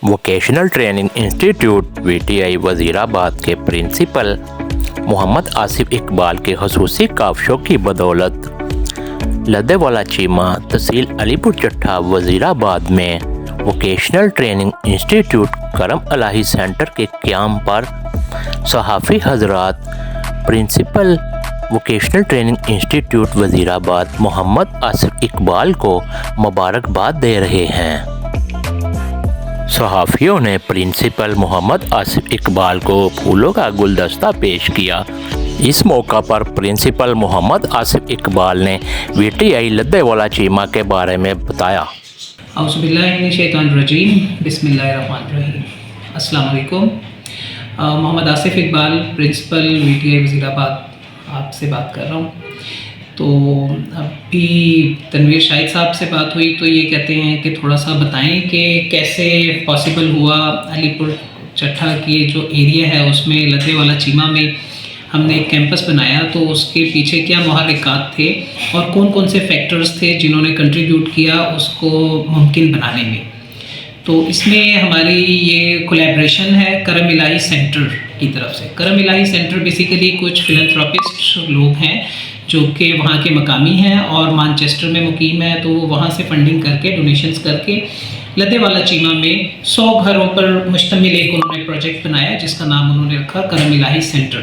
Vocational training institute VTI Wazirabad के principal Mohammad Asif Iqbal के खसूसी काविशों की बदौलत लद्देवाला चीमा तहसील अलीपुर चट्टा वज़ीराबाद में वोकेशनल ट्रेनिंग इंस्टीट्यूट करम इलाही सेंटर के क़याम पर सहाफ़ी हज़रात principal vocational training institute Wazirabad Mohammad Asif Iqbal को मुबारकबाद दे रहे हैं। सहाफ़ियों ने प्रिंसिपल मोहम्मद आसिफ इकबाल को फूलों का गुलदस्ता पेश किया। इस मौका पर प्रिंसिपल मोहम्मद आसिफ इकबाल ने VTI लद्देवाला चीमा के बारे में बताया। बिस्मिल्लाहिर्रहमानिर्रहीम। अस्सलाम वालेकुम। मोहम्मद आसिफ इकबाल प्रिंसिपल VTI वज़ीराबाद आपसे बात कर रहा हूँ। तो अभी तनवीर शाहिद साहब से बात हुई तो ये कहते हैं कि थोड़ा सा बताएं कि कैसे पॉसिबल हुआ अलीपुर चट्टा की जो एरिया है उसमें लद्देवाला चीमा में हमने एक कैंपस बनाया, तो उसके पीछे क्या मुहर्रिकात थे और कौन कौन से फैक्टर्स थे जिन्होंने कंट्रीब्यूट किया उसको मुमकिन बनाने में। तो इसमें हमारी ये कोलैबोरेशन है करम इलाही सेंटर की तरफ से। करम इलाही सेंटर बेसिकली कुछ फिलैंथ्रोपिस्ट लोग हैं जो कि वहाँ के मकामी हैं और मैनचेस्टर में मुकीम है, तो वो वहाँ से फंडिंग करके डोनेशंस करके लद्देवाला चीमा में 100 घरों पर मुश्तमिल एक उन्होंने प्रोजेक्ट बनाया जिसका नाम उन्होंने रखा करम इलाही सेंटर।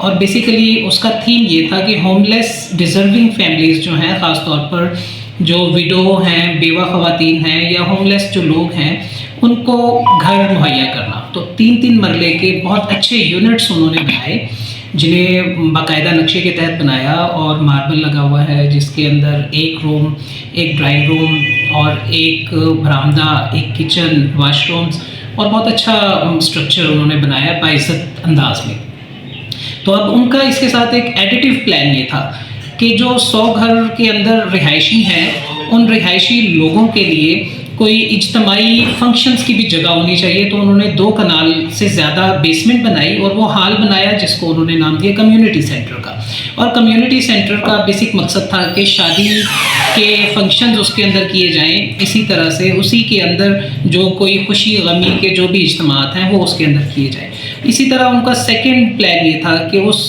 और बेसिकली उसका थीम ये था कि होमलेस डिज़र्विंग फैमिलीज़ जो हैं, ख़ास तौर पर जो विडो हैं, बेवा ख़वातीन हैं या होमलेस जो लोग हैं, उनको घर मुहैया करना। तो 3-3 मरले के बहुत अच्छे यूनिट्स उन्होंने बनाए जिन्हें बाकायदा नक्शे के तहत बनाया और मार्बल लगा हुआ है जिसके अंदर एक रूम, एक ड्राइंग रूम और एक बरामदा, एक किचन, वाशरूम्स और बहुत अच्छा स्ट्रक्चर उन्होंने बनाया बाइज़्ज़त अंदाज में। तो अब उनका इसके साथ एक एडिटिव प्लान ये था कि जो 100 घर के अंदर रिहायशी हैं उन रिहायशी लोगों के लिए कोई इज्तमाही फंक्शंस की भी जगह होनी चाहिए। तो उन्होंने 2 कनाल से ज़्यादा बेसमेंट बनाई और वो हॉल बनाया जिसको उन्होंने नाम दिया कम्युनिटी सेंटर का। और कम्युनिटी सेंटर का बेसिक मकसद था कि शादी के फंक्शंस उसके अंदर किए जाएं, इसी तरह से उसी के अंदर जो कोई खुशी गमी के जो भी इज्तिमात हैं वो उसके अंदर किए जाएं। इसी तरह उनका सेकेंड प्लान ये था कि उस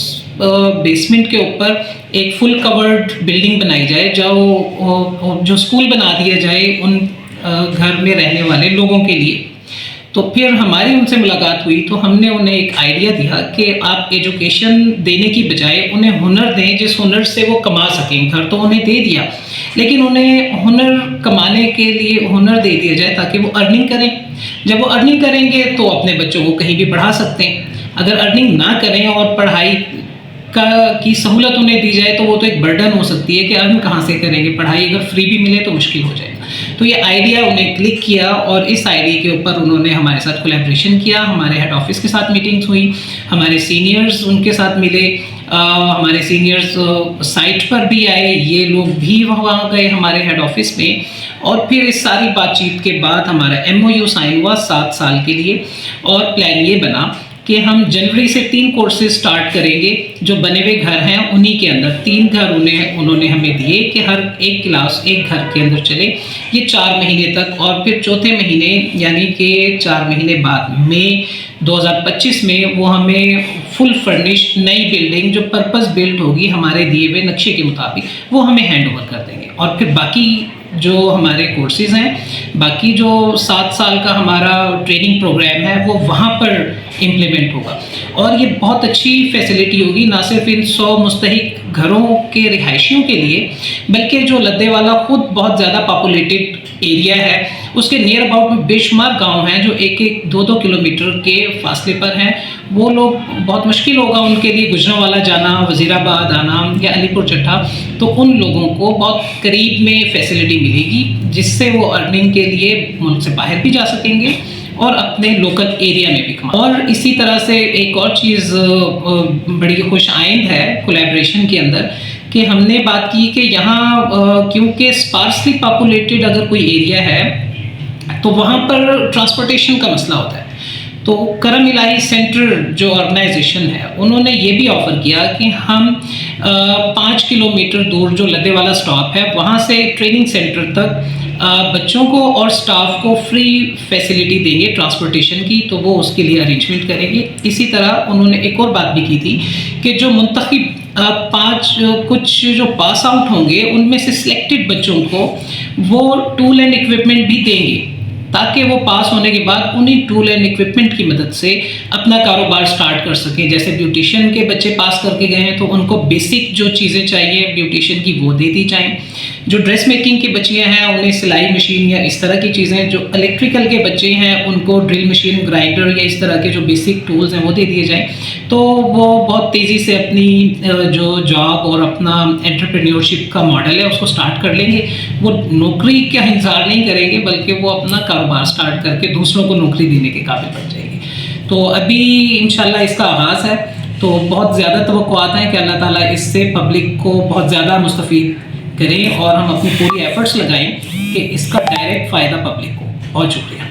बेसमेंट के ऊपर एक फुल कवर्ड बिल्डिंग बनाई जाए जो स्कूल बना दिया जाए उन घर में रहने वाले लोगों के लिए। तो फिर हमारी उनसे मुलाकात हुई तो हमने उन्हें एक आइडिया दिया कि आप एजुकेशन देने की बजाय उन्हें हुनर दें जिस हुनर से वो कमा सकें। घर तो उन्हें दे दिया लेकिन उन्हें हुनर कमाने के लिए हुनर दे दिया जाए ताकि वो अर्निंग करें। जब वो अर्निंग करेंगे तो अपने बच्चों को कहीं भी पढ़ा सकते हैं। अगर अर्निंग ना करें और पढ़ाई की सहूलत उन्हें दी जाए तो वो तो एक बर्डन हो सकती है कि अर्न कहाँ से करेंगे। पढ़ाई अगर फ्री भी मिले तो मुश्किल हो जाएगा। तो ये आइडिया उन्हें क्लिक किया और इस आइडिया के ऊपर उन्होंने हमारे साथ कोलैबोरेशन किया। हमारे हेड ऑफिस के साथ मीटिंग्स हुई, हमारे सीनियर्स उनके साथ मिले, हमारे सीनियर्स साइट पर भी आए, ये लोग भी वहाँ गए हमारे हेड ऑफिस में। और फिर इस सारी बातचीत के बाद हमारा MOU साइन हुआ 7 साल के लिए और प्लान ये बना कि हम जनवरी से 3 कोर्सेज स्टार्ट करेंगे। जो बने हुए घर हैं उन्हीं के अंदर 3 घर उन्होंने हमें दिए कि हर एक क्लास एक घर के अंदर चले, ये 4 महीने तक। और फिर चौथे महीने यानी कि 4 महीने बाद मई 2025 में वो हमें फुल फर्निश नई बिल्डिंग जो पर्पस बिल्ट होगी हमारे दिए हुए नक्शे के मुताबिक वो हमें हैंड ओवर कर देंगे। और फिर बाकी जो हमारे कोर्सेज़ हैं, बाकी जो 7 साल का हमारा ट्रेनिंग प्रोग्राम है वो वहाँ पर इम्प्लीमेंट होगा। और ये बहुत अच्छी फैसिलिटी होगी ना सिर्फ इन 100 मुस्तहिक घरों के रिहायशियों के लिए बल्कि जो लद्देवाला खुद बहुत ज़्यादा पॉपुलेटेड एरिया है उसके नियर अबाउट में बेशुमार गांव हैं जो 1-1, 2-2 किलोमीटर के फासले पर हैं। वो लोग बहुत मुश्किल होगा उनके लिए गुजरांवाला जाना, वज़ीराबाद आना या अलीपुर चट्टा। तो उन लोगों को बहुत करीब में फैसिलिटी मिलेगी जिससे वो अर्निंग के लिए मुल्क से बाहर भी जा सकेंगे और अपने लोकल एरिया में भी कमा। और इसी तरह से एक और चीज़ बड़ी खुश आइंद है कोलैबोरेशन के अंदर कि हमने बात की कि यहाँ क्योंकि स्पार्सली पॉपुलेटेड अगर कोई एरिया है तो वहाँ पर ट्रांसपोर्टेशन का मसला होता है। तो करम इलाही सेंटर जो ऑर्गेनाइजेशन है उन्होंने ये भी ऑफ़र किया कि हम 5 किलोमीटर दूर जो लद्देवाला स्टॉप है वहाँ से ट्रेनिंग सेंटर तक بچوں کو اور سٹاف کو فری فیسلٹی دیں گے ٹرانسپورٹیشن کی، تو وہ اس کے لیے ارینجمنٹ کریں گے۔ اسی طرح انہوں نے ایک اور بات بھی کی تھی کہ جو منتخب کچھ جو پاس آؤٹ ہوں گے ان میں سے سلیکٹڈ بچوں کو وہ ٹول اینڈ اکوپمنٹ بھی دیں گے، تاکہ وہ پاس ہونے کے بعد انہیں ٹول اینڈ اکوپمنٹ کی مدد سے اپنا کاروبار سٹارٹ کر سکیں۔ جیسے بیوٹیشین کے بچے پاس کر کے گئے ہیں تو ان کو بیسک جو چیزیں چاہیے بیوٹیشین کی وہ دے دی جائیں۔ جو ڈریس میکنگ کی بچیاں ہیں انہیں سلائی مشین یا اس طرح کی چیزیں، جو الیکٹریکل کے بچے ہیں ان کو ڈرل مشین، گرائنڈر یا اس طرح کے جو بیسک ٹولز ہیں وہ دے دیے جائیں، تو وہ بہت تیزی سے اپنی جو جاب اور اپنا انٹرپرینیورشپ کا ماڈل ہے اس کو سٹارٹ کر لیں گے۔ وہ نوکری کا انتظار نہیں کریں گے بلکہ وہ اپنا کاروبار سٹارٹ کر کے دوسروں کو نوکری دینے کے قابل بن جائیں گے۔ تو ابھی انشاءاللہ اس کا آغاز ہے، تو بہت زیادہ توقعات ہیں کہ اللہ تعالیٰ اس سے پبلک کو بہت زیادہ مستفید کریں اور ہم اپنی پوری ایفرٹس لگائیں کہ اس کا ڈائریکٹ فائدہ پبلک کو۔ بہت شکریہ۔